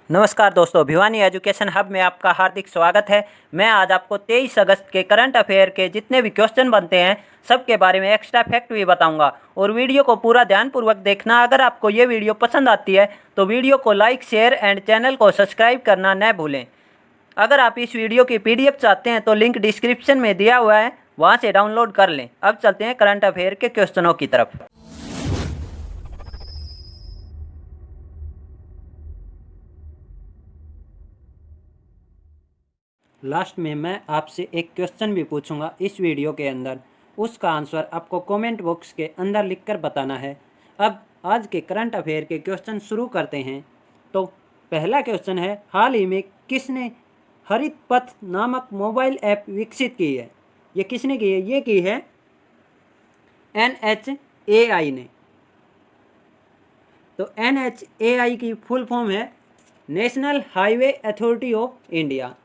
नमस्कार दोस्तों, Bhiwani education hub में आपका हार्दिक स्वागत है। मैं आज आपको 23 अगस्त के करंट अफेयर के जितने भी क्वेश्चन बनते हैं सब के बारे में एक्स्ट्रा फैक्ट भी बताऊंगा और वीडियो को पूरा ध्यानपूर्वक देखना। अगर आपको ये वीडियो पसंद आती है तो वीडियो को लाइक, शेयर एंड चैनल को सब्सक्राइब करना न भूलें। अगर आप इस वीडियो की PDF चाहते हैं तो लिंक डिस्क्रिप्शन में दिया हुआ है, वहाँ से डाउनलोड कर लें। अब चलते हैं करंट अफेयर के क्वेश्चनों की तरफ। लास्ट में मैं आपसे एक क्वेश्चन भी पूछूंगा इस वीडियो के अंदर, उसका आंसर आपको कमेंट बॉक्स के अंदर लिखकर बताना है। अब आज के करंट अफेयर के क्वेश्चन शुरू करते हैं। तो पहला क्वेश्चन है, हाल ही में किसने हरित पथ नामक मोबाइल ऐप विकसित की है? ये किसने की है? ये की है NHAI ने। तो NHAI की फुल फॉर्म है national highway authority of India.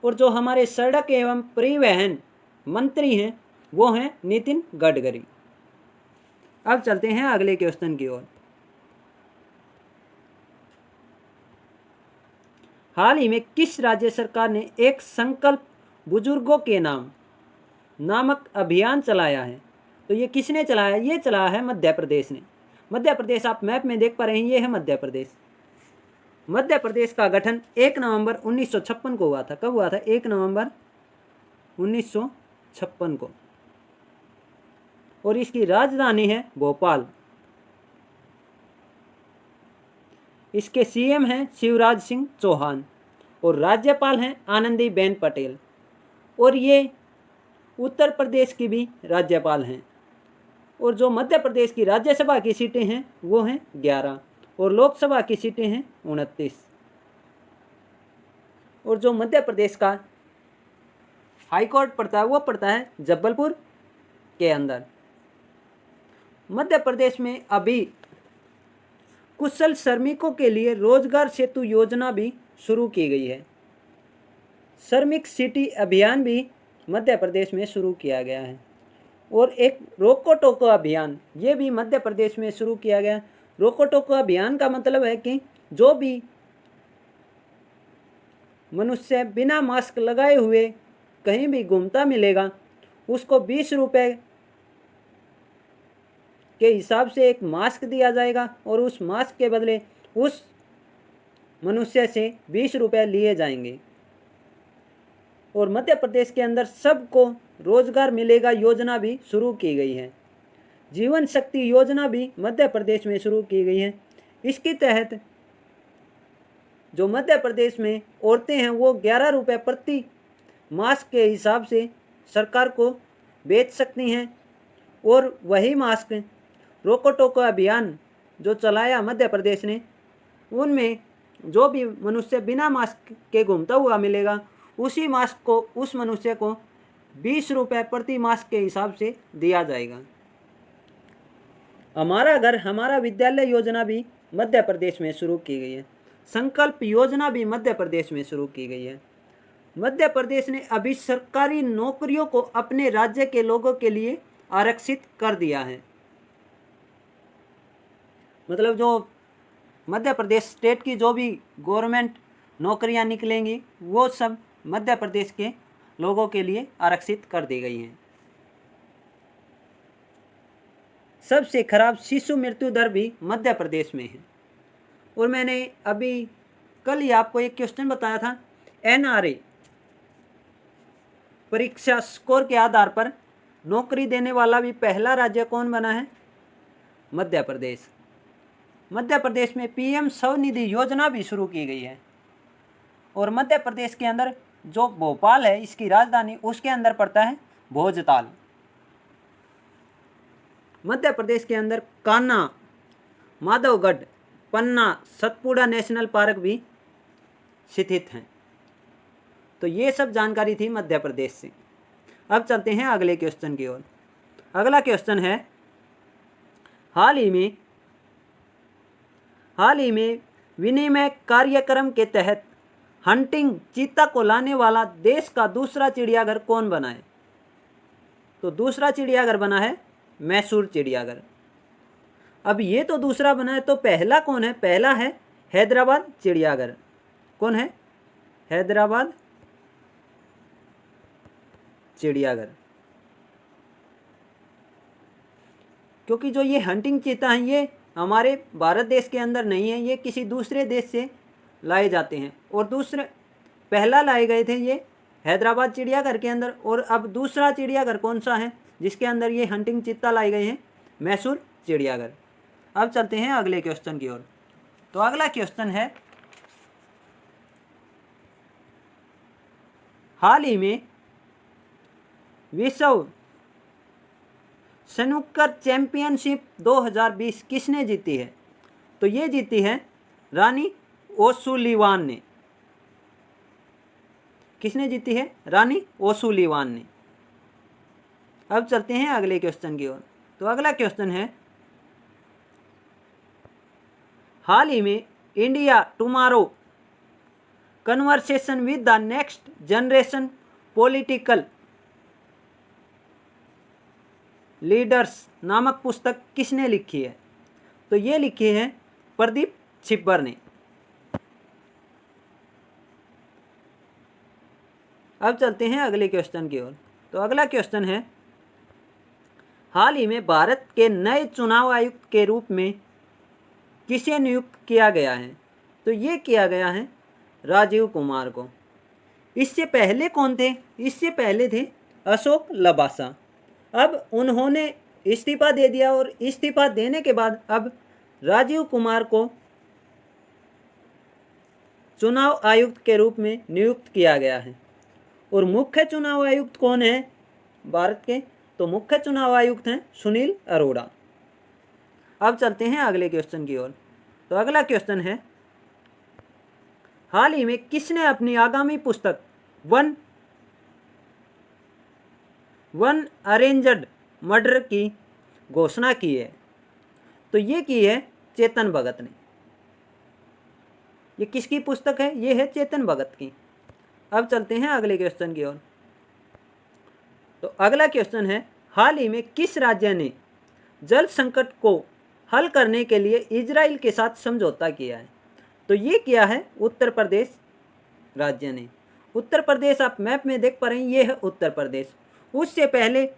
और जो हमारे सड़क एवं परिवहन मंत्री हैं वो हैं नितिन गडकरी। अब चलते हैं अगले क्वेश्चन की ओर। हाल ही में किस राज्य सरकार ने एक संकल्प बुजुर्गों के नाम नामक अभियान चलाया है? तो ये किसने चलाया? ये चलाया है मध्य प्रदेश ने। मध्य प्रदेश आप मैप में देख पा रहे हैं, ये है मध्य प्रदेश। मध्य प्रदेश का गठन 1 नवंबर 1956 को हुआ था। कब हुआ था? 1 नवंबर 1956 को। और इसकी राजधानी है भोपाल। इसके CM हैं शिवराज सिंह चौहान और राज्यपाल हैं आनंदीबेन पटेल। और ये उत्तर प्रदेश की भी राज्यपाल हैं। और जो मध्य प्रदेश की राज्यसभा की सीटें हैं वो हैं 11 और लोकसभा की सीटें हैं 29। और जो मध्य प्रदेश का हाई कोर्ट पड़ता है वो पड़ता है जबलपुर के अंदर। मध्य प्रदेश में अभी कुशल श्रमिकों के लिए रोजगार सेतु योजना भी शुरू की गई है। श्रमिक सिटी अभियान भी मध्य प्रदेश में शुरू किया गया है। और एक रोको टोको अभियान, ये भी मध्य प्रदेश में शुरू किया गया। रोको टोको अभियान का मतलब है कि जो भी मनुष्य बिना मास्क लगाए हुए कहीं भी घूमता मिलेगा उसको 20 रुपये के हिसाब से एक मास्क दिया जाएगा और उस मास्क के बदले उस मनुष्य से 20 रुपये लिए जाएंगे। और मध्य प्रदेश के अंदर सबको रोजगार मिलेगा योजना भी शुरू की गई है। जीवन शक्ति योजना भी मध्य प्रदेश में शुरू की गई है। इसके तहत जो मध्य प्रदेश में औरतें हैं वो 11 रुपये प्रति मास्क के हिसाब से सरकार को बेच सकती हैं। और वही मास्क रोको टोको अभियान जो चलाया मध्य प्रदेश ने, उनमें जो भी मनुष्य बिना मास्क के घूमता हुआ मिलेगा उसी मास्क को उस मनुष्य को 20 रुपये प्रति मास्क के हिसाब से दिया जाएगा। हमारा घर हमारा विद्यालय योजना भी मध्य प्रदेश में शुरू की गई है। संकल्प योजना भी मध्य प्रदेश में शुरू की गई है। मध्य प्रदेश ने अभी सरकारी नौकरियों को अपने राज्य के लोगों के लिए आरक्षित कर दिया है। मतलब जो मध्य प्रदेश स्टेट की जो भी गवर्नमेंट नौकरियां निकलेंगी वो सब मध्य प्रदेश के लोगों के लिए आरक्षित कर दी गई हैं। सबसे खराब शिशु मृत्यु दर भी मध्य प्रदेश में है। और मैंने अभी कल ही आपको एक क्वेश्चन बताया था, NRA परीक्षा स्कोर के आधार पर नौकरी देने वाला भी पहला राज्य कौन बना है? मध्य प्रदेश। मध्य प्रदेश में PM स्वनिधि योजना भी शुरू की गई है। और मध्य प्रदेश के अंदर जो भोपाल है इसकी राजधानी, उसके अंदर पड़ता है भोजताल। मध्य प्रदेश के अंदर कान्हा, माधवगढ़, पन्ना, सतपुड़ा नेशनल पार्क भी स्थित हैं। तो ये सब जानकारी थी मध्य प्रदेश से। अब चलते हैं अगले क्वेश्चन की ओर। अगला क्वेश्चन है, हाल ही में विनिमय कार्यक्रम के तहत हंटिंग चीता को लाने वाला देश का दूसरा चिड़ियाघर कौन बना है? तो दूसरा चिड़ियाघर बना है मैसूर चिड़ियाघर। अब ये तो दूसरा बना है, तो पहला कौन है? पहला है हैदराबाद चिड़ियाघर। कौन है? हैदराबाद चिड़ियाघर। क्योंकि जो ये हंटिंग चीता हैं ये हमारे भारत देश के अंदर नहीं है, ये किसी दूसरे देश से लाए जाते हैं। और दूसरे पहला लाए गए थे ये हैदराबाद चिड़ियाघर के अंदर, और अब दूसरा चिड़ियाघर कौन सा है जिसके अंदर ये हंटिंग चीता लाए गए हैं? मैसूर चिड़ियाघर। अब चलते हैं अगले क्वेश्चन की ओर। तो अगला क्वेश्चन है, हाल ही में विश्व स्नूकर चैंपियनशिप 2020 किसने जीती है? तो ये जीती है रानी ओसुलिवान ने। किसने जीती है? रानी ओसुलिवान ने। अब चलते हैं अगले क्वेश्चन की ओर। तो अगला क्वेश्चन है, हाल ही में India tomorrow conversation with the next generation political leaders नामक पुस्तक किसने लिखी है? तो ये लिखी है प्रदीप छिब्बर ने। अब चलते हैं अगले क्वेश्चन की ओर। तो अगला क्वेश्चन है, हाल ही में भारत के नए चुनाव आयुक्त के रूप में किसे नियुक्त किया गया है? तो ये किया गया है राजीव कुमार को। इससे पहले कौन थे? इससे पहले थे अशोक लबासा। अब उन्होंने इस्तीफा दे दिया और इस्तीफा देने के बाद अब राजीव कुमार को चुनाव आयुक्त के रूप में नियुक्त किया गया है। और मुख्य चुनाव आयुक्त कौन है भारत के? तो मुख्य चुनाव आयुक्त हैं सुनील अरोड़ा। अब चलते हैं अगले क्वेश्चन की ओर। तो अगला क्वेश्चन है, हाल ही में किसने अपनी आगामी पुस्तक वन अरेंज्ड मर्डर की घोषणा की है? तो ये की है चेतन भगत ने। ये किसकी पुस्तक है? ये है चेतन भगत की। अब चलते हैं अगले क्वेश्चन की ओर। तो अगला क्वेश्चन है, हाल ही में किस राज्य ने जल संकट को हल करने के लिए इजराइल के साथ समझौता किया है? तो ये किया है उत्तर प्रदेश राज्य ने। उत्तर प्रदेश आप मैप में देख पा रहे हैं, ये है उत्तर प्रदेश। उससे पहले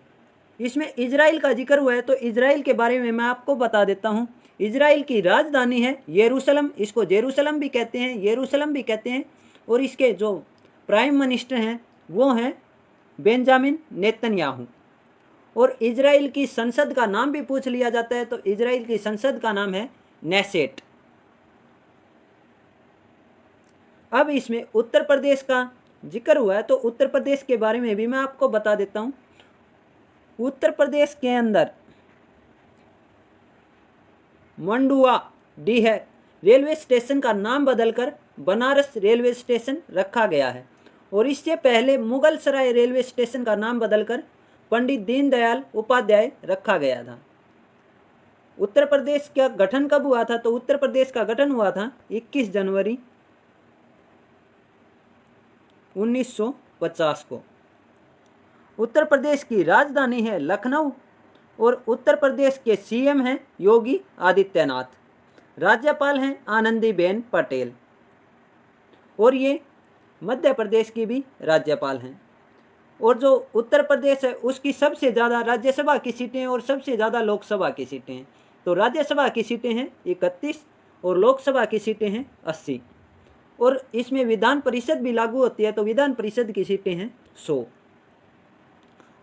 इसमें इजराइल का जिक्र हुआ है, तो इजराइल के बारे में मैं आपको बता देता हूँ। इजराइल की राजधानी है यरूशलेम। इसको जेरूशलम भी कहते हैं, यरूशलेम भी कहते हैं। और इसके जो प्राइम मिनिस्टर हैं वो हैं बेंजामिन नेतन्याहू। और इजराइल की संसद का नाम भी पूछ लिया जाता है, तो इजराइल की संसद का नाम है नेसेट। अब इसमें उत्तर प्रदेश का जिक्र हुआ है, तो उत्तर प्रदेश के बारे में भी मैं आपको बता देता हूँ। उत्तर प्रदेश के अंदर मंडुआ डीह रेलवे स्टेशन का नाम बदलकर बनारस रेलवे स्टेशन रखा गया है। और इससे पहले मुगल सराय रेलवे स्टेशन का नाम बदलकर पंडित दीनदयाल उपाध्याय रखा गया था। उत्तर प्रदेश का गठन कब हुआ था? तो उत्तर प्रदेश का गठन हुआ था 21 जनवरी 1950 को। उत्तर प्रदेश की राजधानी है लखनऊ। और उत्तर प्रदेश के सीएम हैं योगी आदित्यनाथ। राज्यपाल हैं आनंदीबेन पटेल। और ये मध्य प्रदेश की भी राज्यपाल हैं। और जो उत्तर प्रदेश है उसकी सबसे ज़्यादा राज्यसभा की सीटें हैं और सबसे ज़्यादा लोकसभा की सीटें हैं। तो राज्यसभा की सीटें हैं 31 और लोकसभा की सीटें हैं 80। और इसमें विधान परिषद भी लागू होती है, तो विधान परिषद की सीटें हैं 100।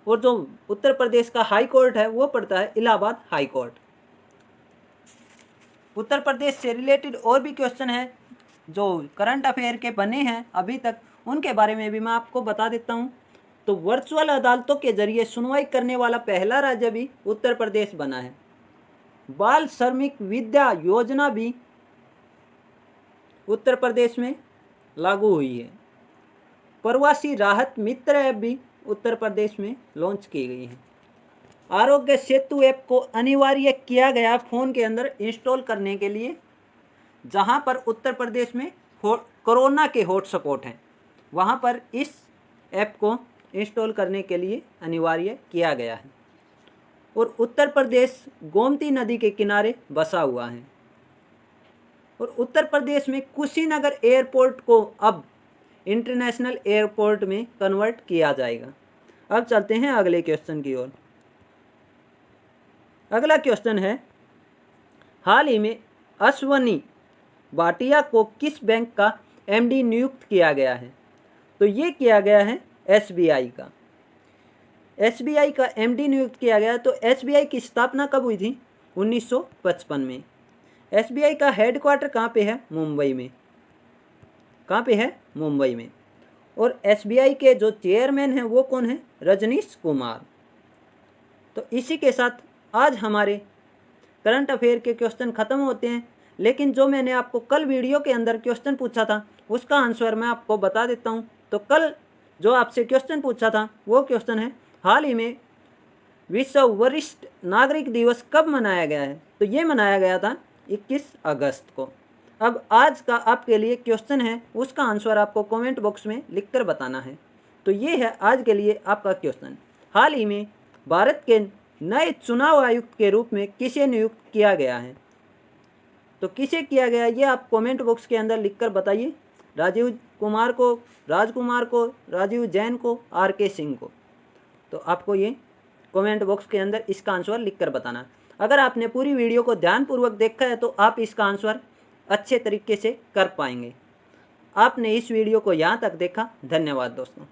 और जो उत्तर प्रदेश का हाई कोर्ट है वो पड़ता है इलाहाबाद हाई कोर्ट। उत्तर प्रदेश से रिलेटेड और भी क्वेश्चन है जो करंट अफेयर के बने हैं अभी तक, उनके बारे में भी मैं आपको बता देता हूँ। तो वर्चुअल अदालतों के जरिए सुनवाई करने वाला पहला राज्य भी उत्तर प्रदेश बना है। बाल श्रमिक विद्या योजना भी उत्तर प्रदेश में लागू हुई है। प्रवासी राहत मित्र ऐप भी उत्तर प्रदेश में लॉन्च की गई है। आरोग्य सेतु ऐप को अनिवार्य किया गया फ़ोन के अंदर इंस्टॉल करने के लिए, जहां पर उत्तर प्रदेश में कोरोना के हॉटस्पॉट हैं वहां पर इस ऐप को इंस्टॉल करने के लिए अनिवार्य किया गया है। और उत्तर प्रदेश गोमती नदी के किनारे बसा हुआ है। और उत्तर प्रदेश में कुशीनगर एयरपोर्ट को अब इंटरनेशनल एयरपोर्ट में कन्वर्ट किया जाएगा। अब चलते हैं अगले क्वेश्चन की ओर। अगला क्वेश्चन है, हाल ही में अश्वनी भाटिया को किस बैंक का एमडी नियुक्त किया गया है? तो ये किया गया है एसबीआई का। एसबीआई का एमडी नियुक्त किया गया। तो एसबीआई की स्थापना कब हुई थी? 1955 में। एसबीआई का हेडक्वार्टर कहाँ पे है? मुंबई में। कहाँ पे है? मुंबई में। और एसबीआई के जो चेयरमैन हैं वो कौन है? रजनीश कुमार। तो इसी के साथ आज हमारे करंट अफेयर के क्वेश्चन ख़त्म होते हैं। लेकिन जो मैंने आपको कल वीडियो के अंदर क्वेश्चन पूछा था उसका आंसर मैं आपको बता देता हूँ। तो कल जो आपसे क्वेश्चन पूछा था वो क्वेश्चन है, हाल ही में विश्व वरिष्ठ नागरिक दिवस कब मनाया गया है? तो ये मनाया गया था 21 अगस्त को। अब आज का आपके लिए क्वेश्चन है, उसका आंसर आपको कमेंट बॉक्स में लिखकर बताना है। तो ये है आज के लिए आपका क्वेश्चन। हाल ही में भारत के नए चुनाव आयुक्त के रूप में किसे नियुक्त किया गया है? तो किसे किया गया ये आप कमेंट बॉक्स के अंदर लिखकर बताइए। राजीव कुमार को, राजकुमार को, राजीव जैन को, आरके सिंह को। तो आपको ये कमेंट बॉक्स के अंदर इसका आंसर लिखकर बताना। अगर आपने पूरी वीडियो को ध्यानपूर्वक देखा है तो आप इसका आंसर अच्छे तरीके से कर पाएंगे। आपने इस वीडियो को यहाँ तक देखा, धन्यवाद दोस्तों।